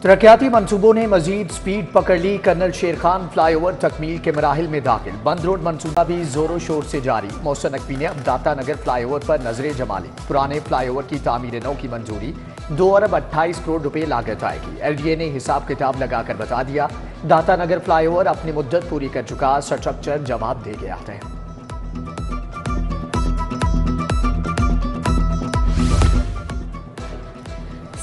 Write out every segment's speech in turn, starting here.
तरक्याती मंसूबों ने मजीद स्पीड पकड़ ली। कर्नल शेर खान फ्लाईओवर तकमील के मराहिल में दाखिल। बंद रोड मंसूबा भी जोरों शोर से जारी। मोहसिन नकवी ने अब दाता नगर फ्लाईओवर पर नजरें जमा ली। पुराने फ्लाईओवर की तामीर नौ की मंजूरी 2 अरब 28 करोड़ रुपए लागत आएगी। LDA ने हिसाब किताब लगाकर बता दिया, दाता नगर फ्लाईओवर अपनी मुद्दत पूरी कर चुका, स्ट्रक्चर जवाब दे गया है।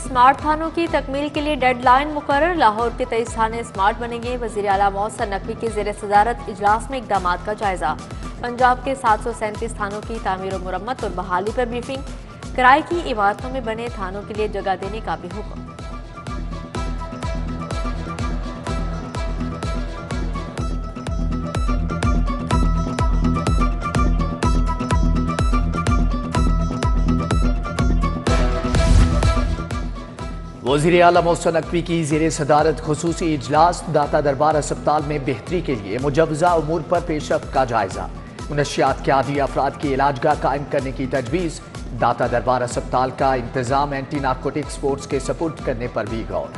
स्मार्ट थानों की तकमील के लिए डेडलाइन मुकर्रर। लाहौर के 23 थाने स्मार्ट बनेंगे। वज़ीर आला मोहसिन नकवी के ज़ेर सदारत इजलास में इक़दामात का जायजा। पंजाब के 737 थानों की तामीर व मुरम्मत और बहाली पर ब्रीफिंग। किराए की इमारतों में बने थानों के लिए जगह देने का भी हुक्म। वज़ीर आला मोहसिन नकवी की ज़ेर सदारत खुसूसी इजलास। दाता दरबार अस्पताल में बेहतरी के लिए मुजव्वज़ा उमूर पर पेशरफ्त का जायजा। मुनशियात के आदी अफराद की इलाजगाह कायम करने की तजवीज़। दाता दरबार अस्पताल का इंतजाम एंटी नारकोटिक्स फोर्स के सपुर्द करने पर भी गौर।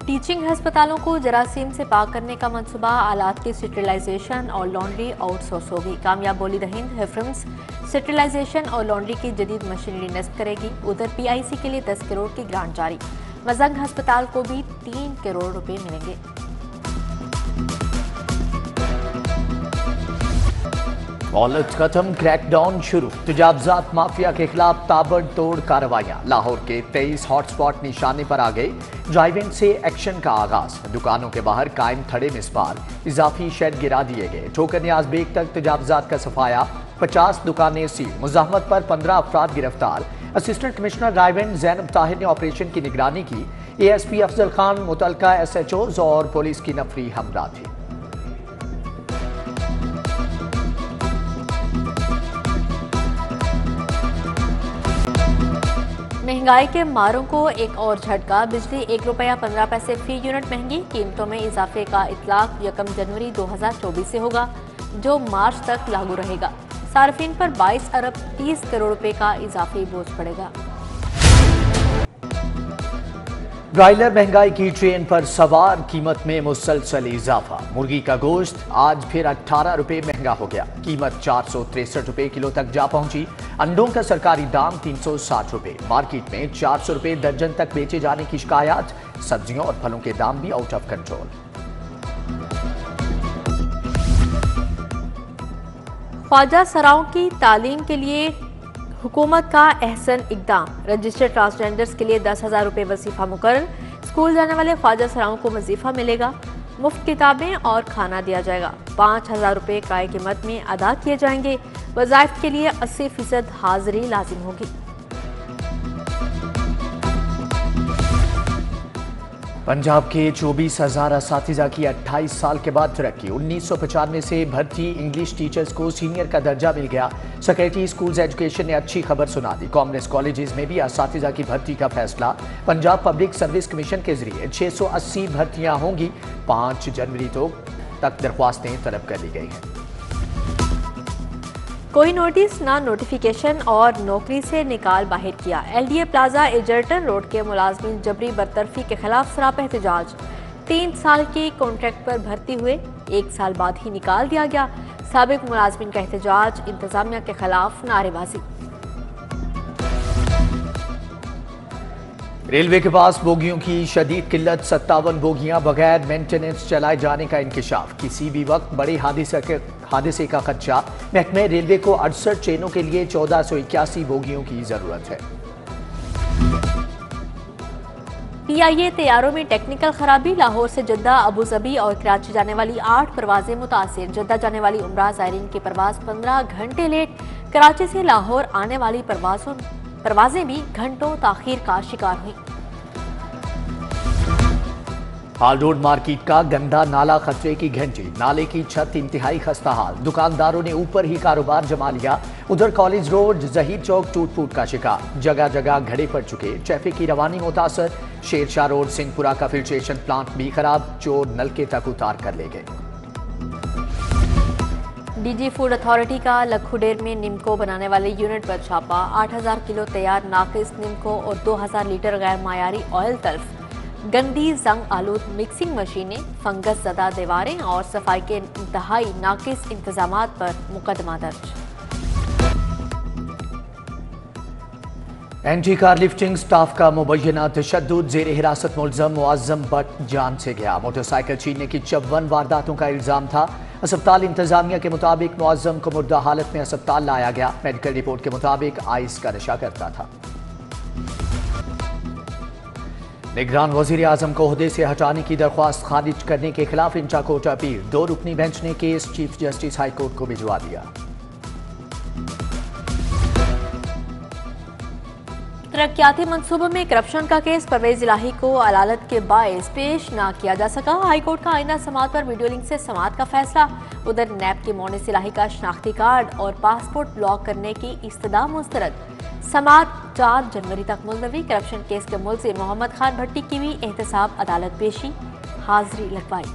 टीचिंग हस्पतालों को जरासीम से पाक करने का मंसूबा। आलात की स्टरलाइजेशन और लॉन्ड्री आउटसोर्स होगी। कामयाब बोली द हिंद हेफ्रम्स स्टरलाइजेशन और लॉन्ड्री की जदीद मशीनरी नस्ब करेगी। उधर PIC के लिए 10 करोड़ की ग्रांट जारी। मजंग हस्पताल को भी 3 करोड़ रुपए मिलेंगे। औलत खत्म, क्रैकडाउन शुरू। तजावजात माफिया के खिलाफ ताबड़तोड़ कार्रवाइयां। लाहौर के 23 हॉटस्पॉट निशाने पर आ गए। ड्राइव इन से एक्शन का आगाज। दुकानों के बाहर कायम थड़े मिसबार। इजाफी शेड गिरा दिए गए। ठोकर नियाज बेग तक तजावजात का सफाया। 50 दुकानें सील। मुजाहमत पर 15 अफराद गिरफ्तार। असिस्टेंट कमिश्नर ड्राइव इन जैनब ताहिर ने ऑपरेशन की निगरानी की। ASP अफजल खान, मुतलका SHOs और पुलिस की नफरी हमरा थी। महंगाई के मारों को एक और झटका। बिजली 1 रुपया 15 पैसे फी यूनिट महंगी। कीमतों में इजाफे का इतलाक 1 जनवरी 2024 से होगा, जो मार्च तक लागू रहेगा। सार्फिन पर 22 अरब 30 करोड़ रुपए का इजाफी बोझ पड़ेगा। ब्रायलर महंगाई की ट्रेन पर सवार। कीमत में मुसलसल इजाफा। मुर्गी का गोश्त आज फिर 18 रुपए महंगा हो गया। कीमत 463 रुपए किलो तक जा पहुंची। अंडों का सरकारी दाम 360 रुपए। मार्केट में 400 रुपए दर्जन तक बेचे जाने की शिकायत। सब्जियों और फलों के दाम भी out of control. Khwaja Sarao की तालीम के लिए हुकूमत का अहसन इकदाम। रजिस्टर्ड ट्रांसजेंडर्स के लिए 10,000 रुपए वजीफा मुकर्रर। स्कूल जाने वाले ख्वाजा सराओं को वजीफा मिलेगा। मुफ्त किताबें और खाना दिया जाएगा। 5,000 रुपए किराए की मद में अदा किए जाएंगे। वज़ाइफ के लिए 80% हाजिरी लाजिम होगी। पंजाब के 24,000 असातिज़ा की 28 साल के बाद तरक्की। 1995 से भर्ती इंग्लिश टीचर्स को सीनियर का दर्जा मिल गया। सेक्रेटरी स्कूल्स एजुकेशन ने अच्छी खबर सुना दी। कॉमर्स कॉलेजेस में भी असातिज़ा की भर्ती का फैसला। पंजाब पब्लिक सर्विस कमीशन के जरिए 680 भर्तियां होंगी। 5 जनवरी तक दरख्वास्तें तलब कर ली गई हैं। कोई नोटिस ना नोटिफिकेशन और नौकरी से निकाल बाहर किया। LDA प्लाजा एजर्टन रोड के मुलाजमीन जबरी बरतरफी के खिलाफ सरापा एहतजाज। 3 साल के कॉन्ट्रैक्ट पर भर्ती हुए, 1 साल बाद ही निकाल दिया गया। साबिक मुलाजमीन का एहतजाज। इंतजामिया के खिलाफ नारेबाजी। रेलवे के पास बोगियों की शदीद किल्लत। 57 बोगियां बगैर मेंटेनेंस चलाए जाने का इंकशाफ। किसी भी वक्त बड़े हादसे का खदशा। महकमे रेलवे को 68 ट्रेनों के लिए 1481 बोगियों की जरूरत है। PIA तैयारों में टेक्निकल खराबी। लाहौर से जद्दा, अबूजबी और कराची जाने वाली 8 परवाजें मुतासिर। जद्दा जाने वाली उमरा ज़ायरीन की परवाज 15 घंटे लेट। कराची से लाहौर आने वाली परवाजें भी घंटों ताखीर का शिकार हुई। हाल रोड मार्केट का गंदा नाला खतरे की घंटी। नाले की छत इंतहाई खस्ता हाल। दुकानदारों ने ऊपर ही कारोबार जमा लिया। उधर कॉलेज रोड, जहीर चौक टूट फूट का शिकार। जगह जगह घड़े पड़ चुके। ट्रैफिक की रवानी मुतासर। शेरशाह रोड, सिंहपुरा का फिल्ट्रेशन प्लांट भी खराब। चोर नलके तक उतार कर ले गए। डीजी फूड अथॉरिटी का लखुडेर में निम्को बनाने वाले यूनिट पर छापा। 8000 किलो तैयार नाकिस निम्को और 2000 लीटर गैर मायारी ऑयल तल्फ। गंदी जंग आलूद मिक्सिंग मशीनें, फंगस ज़दा दीवारें और सफाई के इंतहाई नाकिस इंतजामात पर मुकदमा दर्ज। एंटी कार लिफ्टिंग स्टाफ का मुबैना तशद्दुद, जेर हिरासत मुलजम मुआज्जम भट्ट जान से गया। मोटरसाइकिल छीनने की 54 वारदातों का इल्जाम था। अस्पताल इंतजामिया के मुताबिक मुआज्जम को मुर्दा हालत में अस्पताल लाया गया। मेडिकल रिपोर्ट के मुताबिक आइस का नशा करता था। निगरान वजीर आजम को ओहदे से हटाने की दरख्वास्त खारिज करने के खिलाफ इंचा कोर्ट अपील। 2 रुकनी बेंच ने case chief justice high court को भिजवा दिया। तरक्याती मंसूबों में करप्शन का केस परवेज इलाही को अदालत के बायस पेश न किया जा सका। हाईकोर्ट का आइंदा समात पर वीडियो लिंक से समात का फैसला। उधर नैब की मोनिस इलाही का शनाख्ती कार्ड और पासपोर्ट ब्लॉक करने की इस्तदा मुस्तरद। समात 4 जनवरी तक मुलतवी। करप्शन केस के मुलजिम मोहम्मद खान भट्टी की भी एहतसाब अदालत पेशी, हाजिरी लगवाई।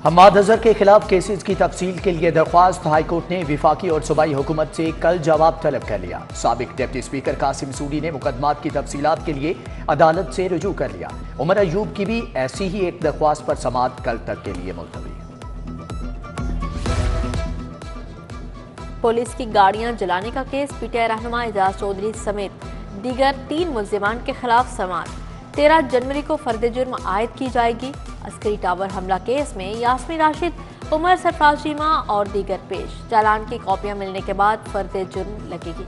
हम्माद अजहर के खिलाफ केसेस की तफसील के लिए दरख्वास्त। हाईकोर्ट ने विफाकी और सूबाई हुकूमत से कल जवाब तलब कर लिया। साबिक डिप्टी स्पीकर कासिम सूरी ने मुकदमात की तफसीलात के लिए अदालत से रुजू कर लिया। उमर अयूब की भी ऐसी ही एक दरख्वास्त पर समात कल तक के लिए मुलतवी। पुलिस की गाड़ियां जलाने का केस। पीटीआई रहनुमा एजाज चौधरी समेत दीगर 3 मुल्जिमान के खिलाफ समात। 13 जनवरी को फर्द जुर्म आयद की जाएगी। अस्करी टावर हमला केस में यास्मीन राशिद, उमर सरफराज चीमा और दीगर पेश। चालान की कॉपियां मिलने के बाद फर्द जुर्म लगेगी।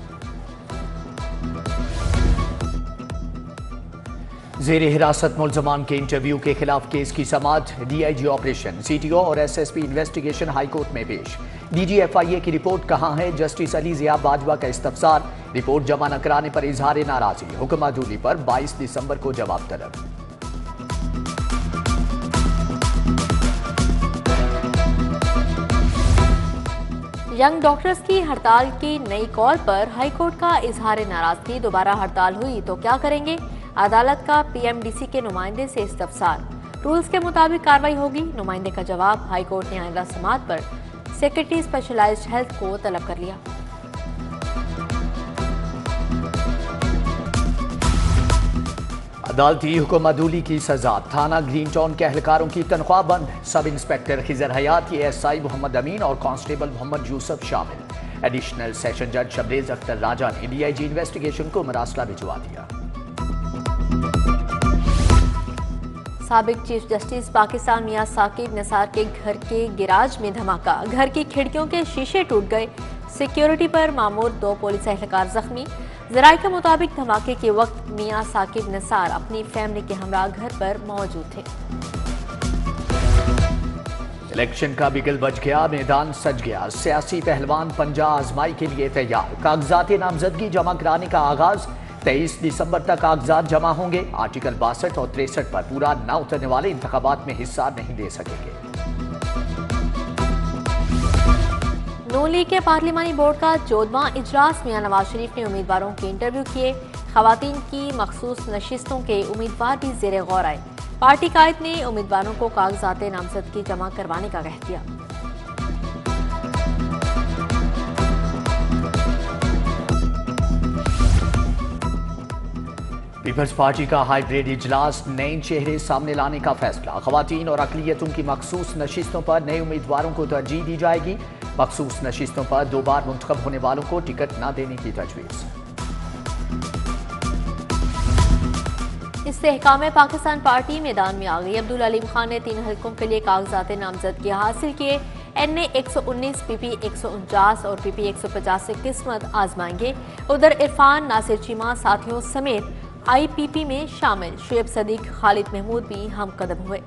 जेर हिरासत मुल्जमान के इंटरव्यू के खिलाफ केस की समात। डीआईजी ऑपरेशन, सीटीओ और एसएसपी इन्वेस्टिगेशन हाईकोर्ट में पेश। डीजीएफआईए की रिपोर्ट कहां है? जस्टिस अली जिया बाजवा का इस्तफसार। रिपोर्ट जमा न कराने पर इजहार नाराजगी। हुक्म अदूली पर 22 दिसंबर को जवाब तलब। यंग डॉक्टर्स की हड़ताल की नई कॉल पर हाईकोर्ट का इजहार नाराजगी। दोबारा हड़ताल हुई तो क्या करेंगे? अदालत का पीएमडीसी के नुमाइंदे से इस्तफसार। रूल्स के मुताबिक कार्रवाई होगी। नुमाइंदे का जवाब। हाईकोर्ट ने आइंदा समात पर सेक्रेटरी स्पेशलाइज्ड हेल्थ को तलब कर लिया। अदालती हुक्म अदूली की सजा। थाना ग्रीन टाउन के एहलकारों की तनख्वाह बंद। सब इंस्पेक्टर खिजर हयात, एएसआई मोहम्मद अमीन और कांस्टेबल मोहम्मद यूसुफ शामिल। एडिशनल सेशन जज शबरेज अख्तर राजा ने डीआईजी इन्वेस्टिगेशन को मरासला भिजवा दिया। साबिक चीफ जस्टिस पाकिस्तान मियां साकिब निसार के घर के गिराज में धमाका। घर की खिड़कियों के शीशे टूट गए। सिक्योरिटी पर मामूर 2 पुलिस एहलकार जख्मी। जराये के मुताबिक धमाके के वक्त मियां साकिब निसार अपनी फैमिली के हमरा घर पर मौजूद थे। इलेक्शन का बिगल बज गया, मैदान सज गया। सियासी पहलवान पंजा आजमाई के लिए तैयार। कागजात नामजदगी जमा कराने का आगाज। 23 दिसंबर तक कागजात जमा होंगे। आर्टिकल 62 और 63 पर पूरा न उतरने वाले इंतखाबात में हिस्सा नहीं ले सकेंगे। नून लीग के पार्लिमानी बोर्ड का 14वां इजलास। मियां नवाज शरीफ ने उम्मीदवारों के इंटरव्यू किए। खवातीन की मखसूस नशिस्तों के उम्मीदवार भी जेर गौर आए। पार्टी कायद ने उम्मीदवारों को कागजात नामजदगी जमा करवाने का कह दिया। पीपल्स पार्टी का हाइब्रिड इजलास। नए चेहरे सामने लाने का फैसला। खवातीन और अकलियतों की मखसूस नशिस्तों पर नए उम्मीदवारों को तरजीह दी जाएगी। मखसूस नशिस्तों पर 2 बार मुंतखब होने वालों को टिकट न देने की तजवीज़। इस्तेहकाम पाकिस्तान पार्टी मैदान में आ गई। अब्दुल अलीम खान ने 3 हलकों के लिए कागजात नामजदगी हासिल किए। NA 119, PP 149 और PP 150 से किस्मत आजमाएंगे। उधर इरफान, नासिर चीमा साथियों समेत IPP में शामिल शुएब सदीक, खालिद महमूद भी हम कदम हुए।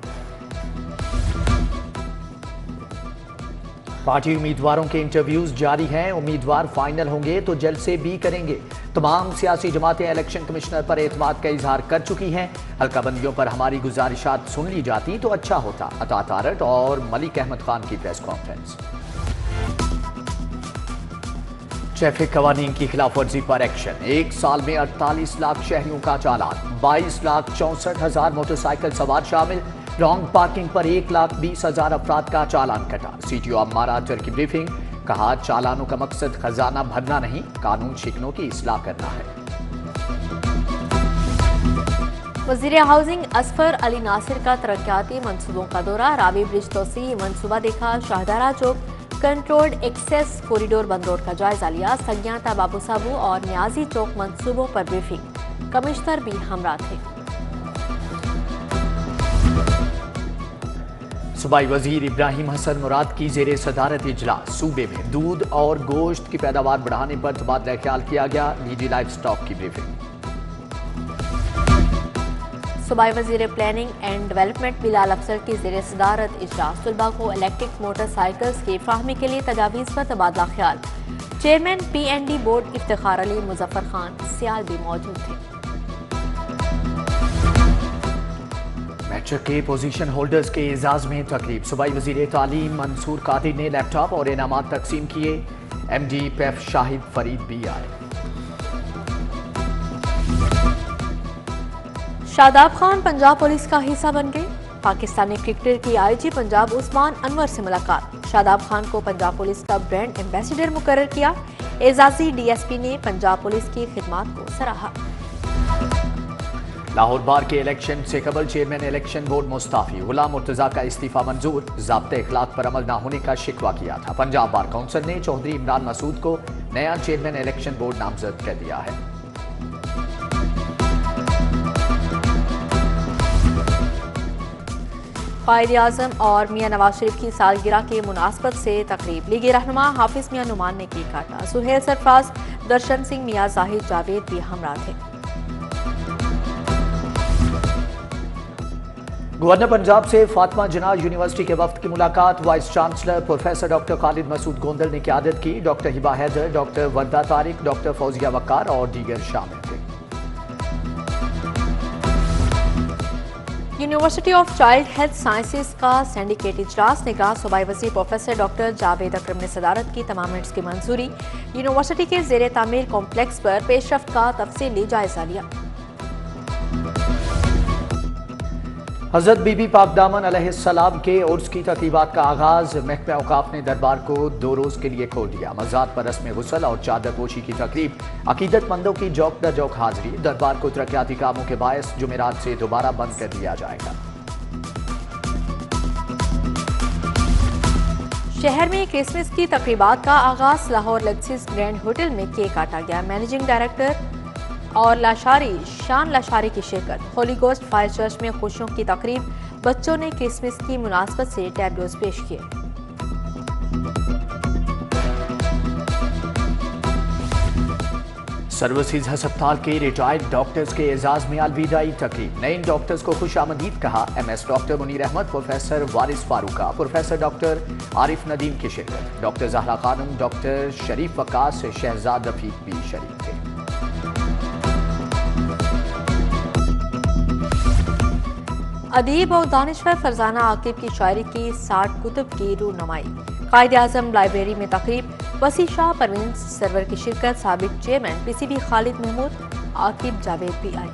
पार्टी उम्मीदवारों के इंटरव्यूज जारी हैं। उम्मीदवार फाइनल होंगे तो जलसे भी करेंगे। तमाम सियासी जमातें इलेक्शन कमिश्नर पर एतमाद का इजहार कर चुकी हैं। हल्का बंदियों पर हमारी गुजारिशात सुन ली जाती तो अच्छा होता। अता तारट और मलिक अहमद खान की प्रेस कॉन्फ्रेंस। ट्रैफिक कवानीन की खिलाफ वर्जी पर एक्शन। 1 साल में 48 लाख शहरियों का चालान। 22,64,000 मोटरसाइकिल सवार शामिल। रॉन्ग पार्किंग पर 1,20,000 अफराद का चालान कटा। सीटीओ अम्मारा अतर की ब्रीफिंग, कहा चालानों का मकसद खजाना भरना नहीं, कानून शिकनों की इस्लाह करना है। वज़ीर हाउसिंग असफर अली नासिर का तरक्याती मंसूबों का दौरा। रावी ब्रिज तोसी मंसूबा देखा। शाहदारा चौक कंट्रोल्ड एक्सेस कॉरिडोर बंद रोड का जायजा लिया। सगियाता बाबू साबू और न्याजी चौक मंसूबों पर ब्रीफिंग। कमिश्नर भी हमरा थे। सूबाई वजीर इब्राहिम हसन मुराद की जेर सदारत इजलास। सूबे में दूध और गोश्त की पैदावार बढ़ाने पर तबादला ख्याल किया गया। निजी लाइफ स्टॉक की ब्रीफिंग। सूबाई वजीर प्लानिंग एंड डेवलपमेंट बिलाल अफसर की जेर सदारत इजलास। तलबा को इलेक्ट्रिक मोटरसाइकिल्स की फ्राहमी के लिए तजावीज़ पर तबादला ख्याल। Chairman PND board Iftikhar Ali Muzaffar Khan Sial भी मौजूद थे। मैट्रिक के पोजीशन होल्डर्स के एजाज में तकरीब। सूबाई वजीर तालीम मंसूर कादिर ने लैपटॉप और इनामात तकसीम किए। MD PEF शाहिद फरीद भी आए। शादाब खान पंजाब पुलिस का हिस्सा बन गए। पाकिस्तानी क्रिकेटर की IG पंजाब उस्मान अनवर से मुलाकात। शादाब खान को पंजाब पुलिस का ब्रांड एम्बेसडर मुकर्रर किया। एजाजी DSP ने पंजाब पुलिस की खिदमात को सराहा। लाहौर बार के इलेक्शन से कबल चेयरमैन इलेक्शन बोर्ड मुस्ताफी। गुलाम मुर्तजा का इस्तीफा मंजूर। ज़ाब्ते इखलाक पर अमल न होने का शिकवा किया था। पंजाब बार काउंसिल ने चौधरी इमरान मसूद को नया चेयरमैन इलेक्शन बोर्ड नामजद कर दिया है। कायद-ए-आज़म और मियां नवाज शरीफ की सालगिरह के मुनासबत से तकरीब। लीगी रहनुमा हाफिज मियां नुमान ने केक काटा। सुहेल सरफराज, दर्शन सिंह, मियां जाहिद जावेद भी हमरा थे। गवर्नर पंजाब से फातिमा जिन्ना यूनिवर्सिटी के वफ्द की मुलाकात। Vice chancellor professor doctor Khalid Masood Gondal ने क़यादत की। Doctor Hiba Haider, doctor Warda Tariq, doctor Fauzia Waqar और दीगर शामिल थे। University of child health sciences का सिंडिकेट इजलास। निगरान सूबाई वज़ीर प्रोफेसर डॉक्टर जावेद अकरम ने सदारत की। तमाम मिनट्स की मंजूरी। यूनिवर्सिटी के ज़ेर तामीर कॉम्प्लेक्स पर पेशरफ्त का तफसीली जायजा लिया। हज़रत बीबी पाकदामन अलैहिस्सलाम के उर्स की तक़रीबात का आगाज़। महकमा औक़ाफ़ ने दरबार को 2 रोज़ के लिए खोल दिया। मज़ार पर रस्म गुसल और चादर पोशी की तकरीब। अकीदतमंदों की जौक दर जौक हाजिरी। दरबार को तरक्याती कामों के बायस जुमेरात से दोबारा बंद कर दिया जाएगा। शहर में क्रिसमस की तकरीबात का आगाज़। लाहौर लेक्सिस ग्रैंड होटल में केक काटा गया। मैनेजिंग डायरेक्टर और लाशारी शान लाशारी की शिरकत। होली गोस्ट फायर चर्च में खुशियों की तकरीब। बच्चों ने क्रिसमस की मुनासबत से टैब्लोज पेश किए। सर्विसेज हस्पताल के रिटायर्ड डॉक्टर्स के एजाज में अलविदाई तकरीब। नए डॉक्टर्स को खुश आमदीद कहा। MS doctor Munir Ahmed, professor Waris Farooqa, professor doctor Arif Nadeem की शिरकत। डॉक्टर जहरा खानम, डॉक्टर शरीफ वकास, शहजाद रफीक भी शरीक थे। अदीब और दानिश्वर फरजाना आकिब की शायरी की 60 कुतुब की रूनुमाई। कायद-ए-आज़म लाइब्रेरी में तकरीब। वसी शाह, परवीन सरवर की शिरकत। साबिक चेयरमैन PCB खालिद महमूद, आकिब जावेद भी आए।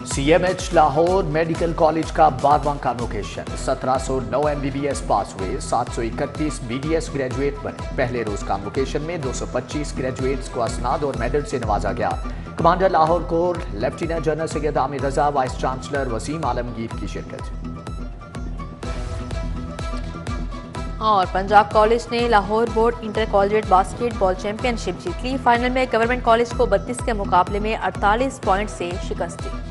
CMH लाहौर मेडिकल कॉलेज का 12वां कन्वोकेशन। 1709 MBBS पास हुए। 731 BDS ग्रेजुएट बने। पहले रोज कन्वोकेशन में 225 ग्रेजुएट्स को असनाद और मेडल से नवाजा गया। Commander Lahore corps lieutenant general Syed Amir Raza, vice chancellor Waseem Alamgir की शिरकत। और पंजाब कॉलेज ने Lahore board inter collegiate basketball championship जीत ली। फाइनल में गवर्नमेंट कॉलेज को 32 के मुकाबले में 48 पॉइंट से शिकस्त दी।